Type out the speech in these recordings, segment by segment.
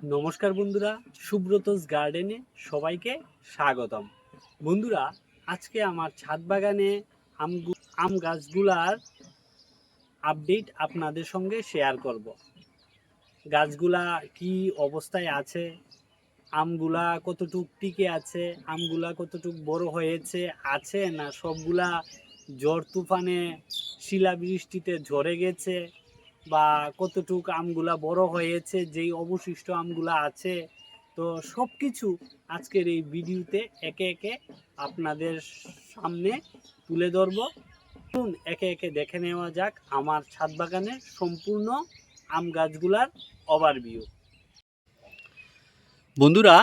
নমস্কার বন্ধুরা, সুব্রতস গার্ডেনে সবাইকে স্বাগতম। বন্ধুরা, আজকে আমার ছাদ বাগানে আম গাছগুলার আপডেট আপনাদের সঙ্গে শেয়ার করব। গাছগুলা কি অবস্থায় আছে, আমগুলা কতটুক টিকে আছে, আমগুলা কতটুক বড় হয়েছে আছে না সবগুলা ঝড় তুফানে শিলাবৃষ্টিতে ঝরে গেছে, বা কতটুক আমগুলা বড় হয়েছে, যেই অবশিষ্ট আমগুলা আছে। তো সব কিছু আজকের এই ভিডিওতে একে একে আপনাদের সামনে তুলে ধরব। একে একে দেখে নেওয়া যাক আমার ছাদ বাগানের সম্পূর্ণ আম গাছগুলার ওভারভিউ। বন্ধুরা,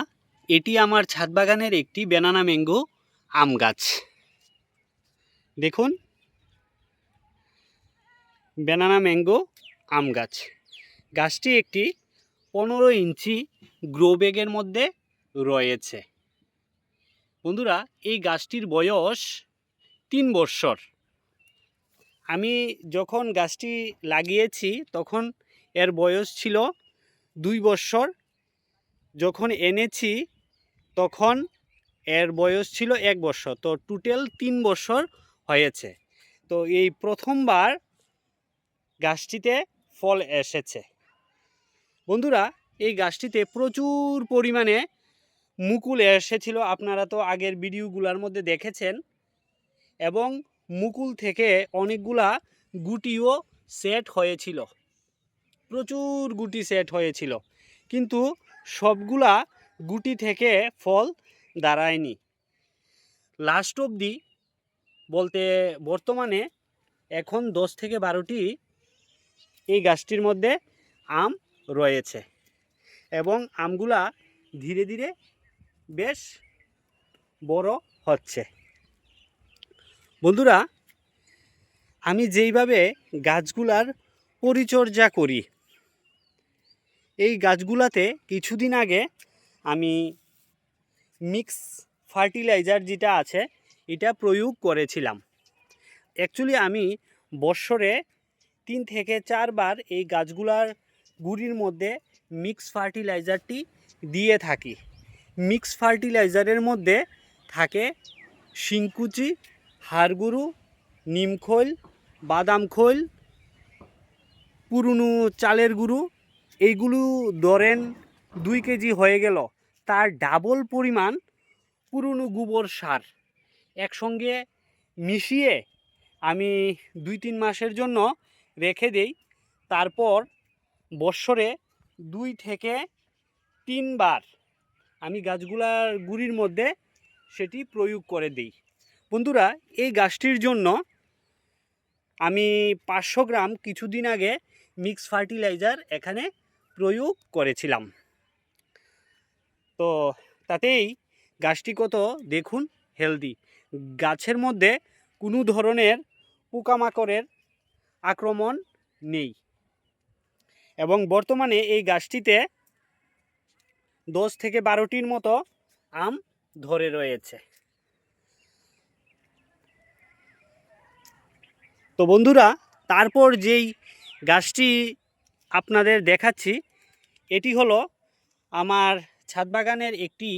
এটি আমার ছাদ বাগানের একটি ব্যানানা ম্যাঙ্গো আম গাছ। দেখুন, ব্যানানা ম্যাঙ্গো আম গাছ। গাছটি একটি 15 ইঞ্চি গ্রো ব্যাগের মধ্যে রয়েছে। বন্ধুরা, এই গাছটির বয়স 3 বছর। আমি যখন গাছটি লাগিয়েছি তখন এর বয়স ছিল 2 বছর। যখন এনেছি তখন এর বয়স ছিল 1 বছর। তো টোটাল 3 বছর হয়েছে। তো এই প্রথমবার গাছটিতে ফল এসেছে। বন্ধুরা, এই গাছটিতে প্রচুর পরিমাণে মুকুল এসেছিল, আপনারা তো আগের ভিডিওগুলোর মধ্যে দেখেছেন। এবং মুকুল থেকে অনেকগুলা গুটিও সেট হয়েছিল, প্রচুর গুটি সেট হয়েছিল, কিন্তু সবগুলা গুটি থেকে ফল দাঁড়ায়নি। লাস্ট অবধি বলতে বর্তমানে এখন 10 থেকে 12টি এই গাছটির মধ্যে আম রয়েছে, এবং আমগুলা ধীরে ধীরে বেশ বড় হচ্ছে। বন্ধুরা, আমি যেইভাবে গাছগুলার পরিচর্যা করি, এই গাছগুলাতে কিছুদিন আগে আমি মিক্স ফার্টিলাইজার যেটা আছে এটা প্রয়োগ করেছিলাম। অ্যাকচুয়ালি আমি বৎসরে 3 থেকে 4 বার এই গাছগুলার গুঁড়ির মধ্যে মিক্স ফার্টিলাইজারটি দিয়ে থাকি। মিক্স ফার্টিলাইজারের মধ্যে থাকে শিংকুচি, হাড়গুঁড়ো, নিমখোল, বাদাম খোল, পুরনো চালের গুঁড়ো। এইগুলো ধরেন 2 কেজি হয়ে গেল, তার ডাবল পরিমাণ পুরনো গোবর সার একসঙ্গে মিশিয়ে আমি 2-3 মাসের জন্য রেখে দেই। তারপর বৎসরে 2 থেকে 3 বার আমি গাছগুলার গুঁড়ির মধ্যে সেটি প্রয়োগ করে দিই। বন্ধুরা, এই গাছটির জন্য আমি 500 গ্রাম কিছুদিন আগে মিক্স ফার্টিলাইজার এখানে প্রয়োগ করেছিলাম। তো তাতেই গাছটি কত দেখুন হেলদি। গাছের মধ্যে কোনো ধরনের পোকামাকড়ের আক্রমণ নেই, এবং বর্তমানে এই গাছটিতে 10 থেকে 12টির মতো আম ধরে রয়েছে। তো বন্ধুরা, তারপর যেই গাছটি আপনাদের দেখাচ্ছি এটি হলো আমার ছাদ বাগানের একটি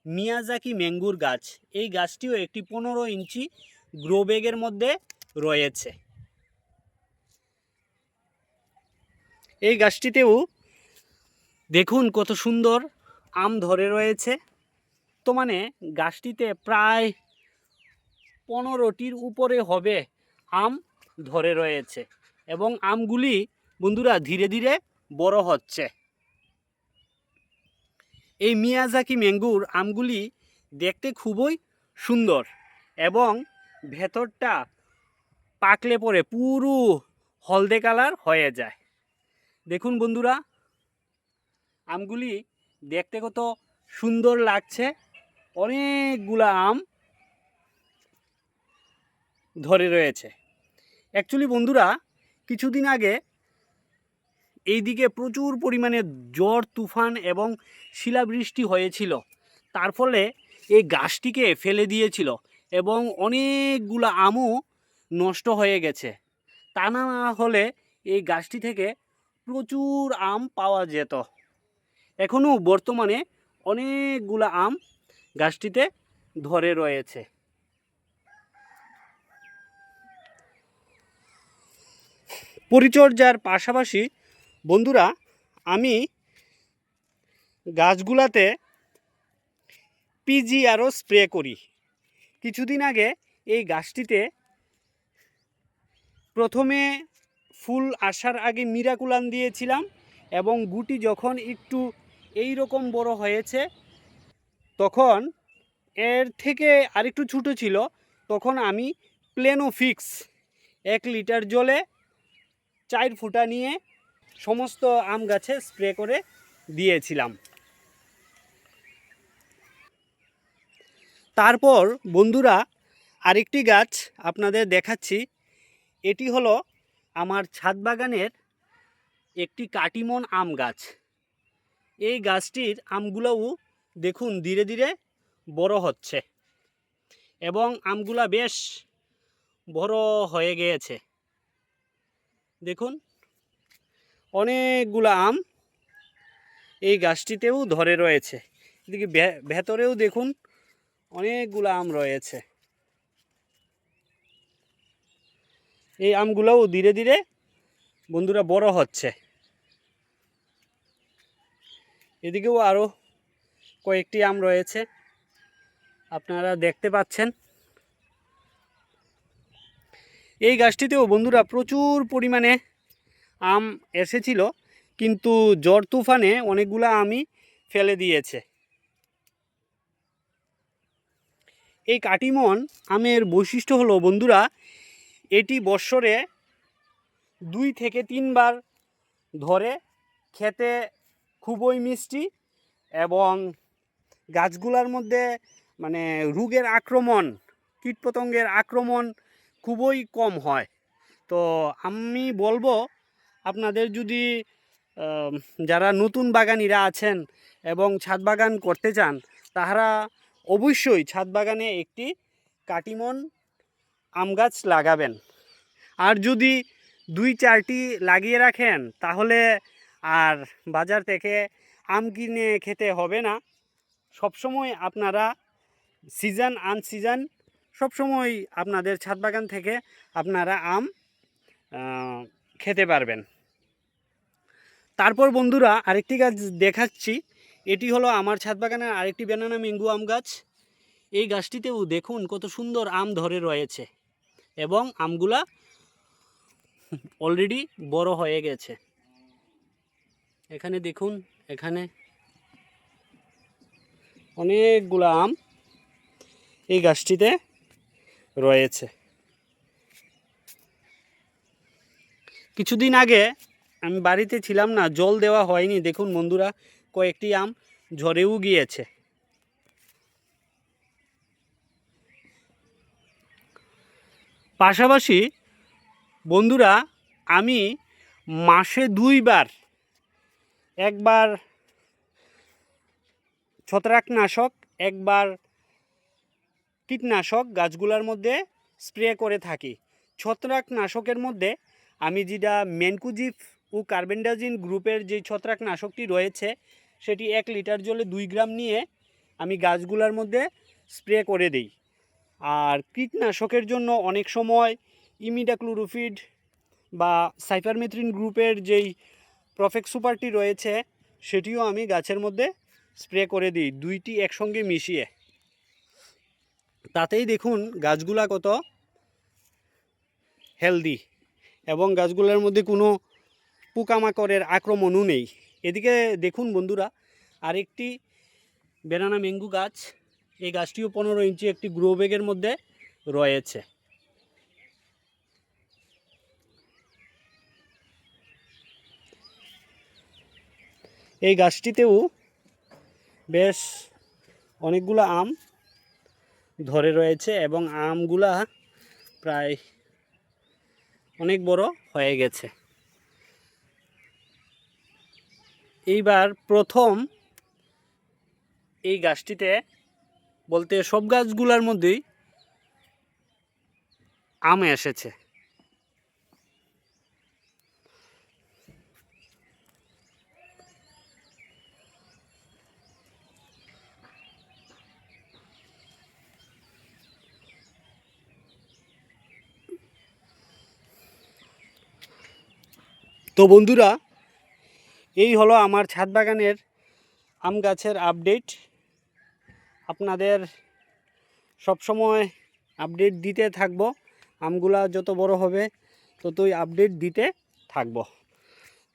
মিয়াজাকি ম্যাঙ্গোর গাছ। এই গাছটিও একটি 15 ইঞ্চি গ্রো ব্যাগের মধ্যে রয়েছে। এই গাছটিতেও দেখুন কত সুন্দর আম ধরে রয়েছে। তো মানে গাছটিতে প্রায় 15টির উপরে হবে আম ধরে রয়েছে, এবং আমগুলি বন্ধুরা ধীরে ধীরে বড় হচ্ছে। এই মিয়াজাকি ম্যাঙ্গোর আমগুলি দেখতে খুবই সুন্দর, এবং ভেতরটা পাকলে পরে পুরো হলদে কালার হয়ে যায়। দেখুন বন্ধুরা, আমগুলি দেখতে কত সুন্দর লাগছে। অনেকগুলা আম ধরে রয়েছে। অ্যাকচুয়ালি বন্ধুরা, কিছুদিন আগে এইদিকে প্রচুর পরিমাণে ঝড় তুফান এবং শিলাবৃষ্টি হয়েছিল, তার ফলে এই গাছটিকে ফেলে দিয়েছিল, এবং অনেকগুলো আমও নষ্ট হয়ে গেছে। তা না হলে এই গাছটি থেকে প্রচুর আম পাওয়া যেত। এখনও বর্তমানে অনেকগুলো আম গাছটিতে ধরে রয়েছে। পরিচর্যার পাশাপাশি বন্ধুরা আমি গাছগুলাতে পিজিআরও স্প্রে করি। কিছুদিন আগে এই গাছটিতে প্রথমে ফুল আসার আগে মিরাকুলান দিয়েছিলাম, এবং গুটি যখন একটু এই রকম বড় হয়েছে, তখন এর থেকে আরেকটু ছোটো ছিল, তখন আমি প্লেনোফিক্স 1 লিটার জলে 4 ফুটা নিয়ে সমস্ত আম গাছে স্প্রে করে দিয়েছিলাম। তারপর বন্ধুরা আরেকটি গাছ আপনাদের দেখাচ্ছি। এটি হলো আমার ছাদ বাগানের একটি কাটিমন আম গাছ। এই গাছটির আমগুলোও দেখুন ধীরে ধীরে বড় হচ্ছে, এবং আমগুলা বেশ বড় হয়ে গিয়েছে। দেখুন অনেকগুলো আম এই গাছটিতেও ধরে রয়েছে। এদিকে ভেতরেও দেখুন অনেকগুলো আম রয়েছে। এই আমগুলোও ধীরে ধীরে বন্ধুরা বড় হচ্ছে। এদিকেও আরও কয়েকটি আম রয়েছে, আপনারা দেখতে পাচ্ছেন। এই গাছটিতেও বন্ধুরা প্রচুর পরিমাণে আম এসেছিল, কিন্তু ঝড় তুফানে অনেকগুলো আমই ফেলে দিয়েছে। এই কাটিমন আমের বৈশিষ্ট্য হলো বন্ধুরা, এটি বৎসরে 2 থেকে 3 বার ধরে, খেতে খুবই মিষ্টি, এবং গাছগুলোর মধ্যে মানে রোগের আক্রমণ, কীটপতঙ্গের আক্রমণ খুবই কম হয়। তো আমি বলবো আপনাদের যদি যারা নতুন বাগানিরা আছেন এবং ছাদ বাগান করতে চান, তাহারা অবশ্যই ছাদ বাগানে একটি কাটিমন আম গাছ লাগাবেন। আর যদি 2-4টি লাগিয়ে রাখেন, তাহলে আর বাজার থেকে আম কিনে খেতে হবে না। সবসময় আপনারা সিজন আনসিজন সবসময় আপনাদের ছাদ বাগান থেকে আপনারা আম খেতে পারবেন। তারপর বন্ধুরা আরেকটি গাছ দেখাচ্ছি। এটি হলো আমার ছাদ বাগানের আরেকটি ব্যানানা ম্যাঙ্গো আম গাছ। এই গাছটিতেও দেখুন কত সুন্দর আম ধরে রয়েছে, এবং আমগুলা অলরেডি বড় হয়ে গেছে। এখানে দেখুন, এখানে অনেকগুলো আম এই গাছটিতে রয়েছে। কিছুদিন আগে আমি বাড়িতে ছিলাম না, জল দেওয়া হয়নি। দেখুন বন্ধুরা কয়েকটি আম ঝরেও গিয়েছে। পাশাপাশি বন্ধুরা আমি মাসে 2 বার, একবার ছত্রাকনাশক, একবার কীটনাশক গাছগুলোর মধ্যে স্প্রে করে থাকি। ছত্রাকনাশকের মধ্যে আমি যেটা ম্যানকোযেব ও কার্বেন্ডাজিম গ্রুপের যে ছত্রাকনাশকটি রয়েছে, সেটি 1 লিটার জলে 2 গ্রাম নিয়ে আমি গাছগুলোর মধ্যে স্প্রে করে দিই। আর কীটনাশকের জন্য অনেক সময় ইমিডাক্লোরোপিড বা সাইপারমেথ্রিন গ্রুপের যেই প্রফেক্ট সুপারটি রয়েছে, সেটিও আমি গাছের মধ্যে স্প্রে করে দিই, 2টি একসঙ্গে মিশিয়ে। তাতেই দেখুন গাছগুলা কত হেলদি, এবং গাছগুলোর মধ্যে কোনো পোকামাকড়ের আক্রমণও নেই। এদিকে দেখুন বন্ধুরা আরেকটি ব্যানানা ম্যাঙ্গো গাছ। এই গাছটিও 15 ইঞ্চি একটি গ্রো ব্যাগের মধ্যে রয়েছে। এই গাছটিতেও বেশ অনেকগুলো আম ধরে রয়েছে, এবং আমগুলা প্রায় অনেক বড় হয়ে গেছে। এইবার প্রথম এই গাছটিতে, বলতে সব গাছগুলোর মধ্যেই আম এসেছে। তো বন্ধুরা, এই হলো আমার ছাদ বাগানের আম গাছের আপডেট। আপনাদের সবসময় আপডেট দিতে থাকবো। আমগুলা যত বড় হবে ততই আপডেট দিতে থাকবো।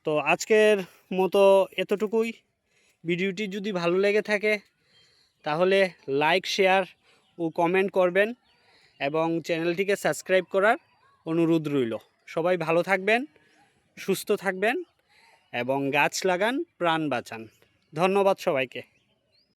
তো আজকের মতো এতটুকুই। ভিডিওটি যদি ভালো লেগে থাকে তাহলে লাইক, শেয়ার ও কমেন্ট করবেন এবং চ্যানেলটিকে সাবস্ক্রাইব করার অনুরোধ রইল। সবাই ভালো থাকবেন, সুস্থ থাকবেন এবং গাছ লাগান, প্রাণ বাঁচান। ধন্যবাদ সবাইকে।